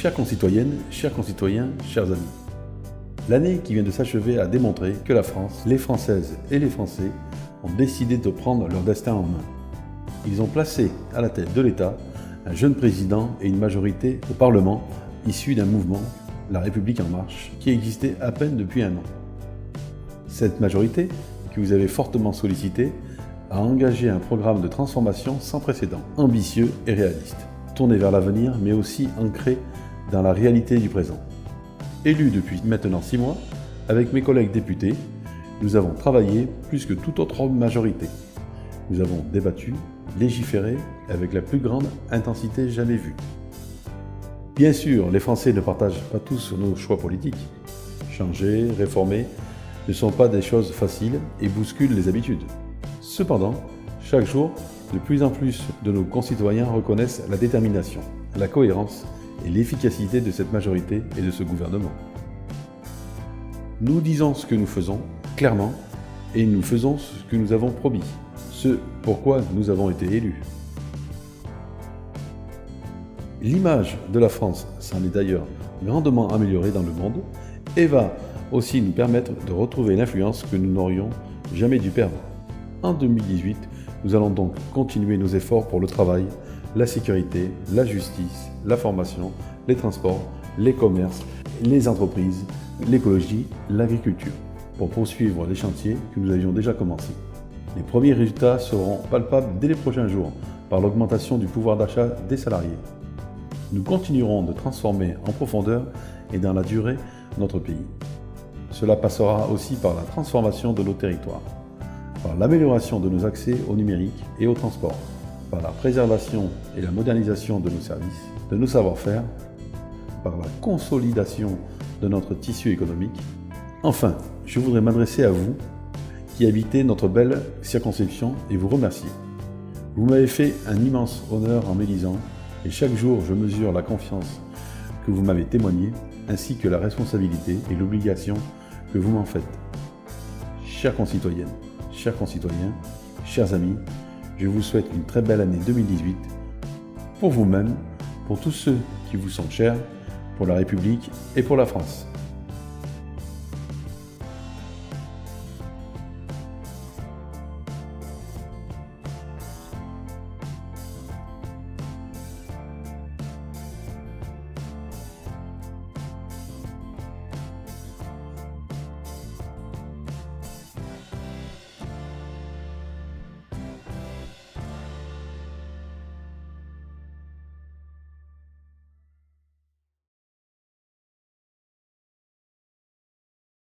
Chères concitoyennes, chers concitoyens, chers amis, l'année qui vient de s'achever a démontré que la France, les Françaises et les Français ont décidé de prendre leur destin en main. Ils ont placé à la tête de l'État un jeune président et une majorité au Parlement issus d'un mouvement, La République En Marche, qui existait à peine depuis un an. Cette majorité, que vous avez fortement sollicitée, a engagé un programme de transformation sans précédent, ambitieux et réaliste, tourné vers l'avenir mais aussi ancré dans la réalité du présent. Élu depuis maintenant 6 mois, avec mes collègues députés, nous avons travaillé plus que toute autre majorité. Nous avons débattu, légiféré avec la plus grande intensité jamais vue. Bien sûr, les Français ne partagent pas tous nos choix politiques. Changer, réformer ne sont pas des choses faciles et bousculent les habitudes. Cependant, chaque jour, de plus en plus de nos concitoyens reconnaissent la détermination, la cohérence et l'efficacité de cette majorité et de ce gouvernement. Nous disons ce que nous faisons, clairement, et nous faisons ce que nous avons promis, ce pourquoi nous avons été élus. L'image de la France s'en est d'ailleurs grandement améliorée dans le monde et va aussi nous permettre de retrouver l'influence que nous n'aurions jamais dû perdre. En 2018, nous allons donc continuer nos efforts pour le travail, la sécurité, la justice, la formation, les transports, les commerces, les entreprises, l'écologie, l'agriculture, pour poursuivre les chantiers que nous avions déjà commencés. Les premiers résultats seront palpables dès les prochains jours par l'augmentation du pouvoir d'achat des salariés. Nous continuerons de transformer en profondeur et dans la durée notre pays. Cela passera aussi par la transformation de nos territoires, par l'amélioration de nos accès au numérique et au transport, par la préservation et la modernisation de nos services, de nos savoir-faire, par la consolidation de notre tissu économique. Enfin, je voudrais m'adresser à vous qui habitez notre belle circonscription et vous remercier. Vous m'avez fait un immense honneur en m'élisant et chaque jour je mesure la confiance que vous m'avez témoignée ainsi que la responsabilité et l'obligation que vous m'en faites. Chères concitoyennes, chers concitoyens, chers amis, je vous souhaite une très belle année 2018 pour vous-même, pour tous ceux qui vous sont chers, pour la République et pour la France.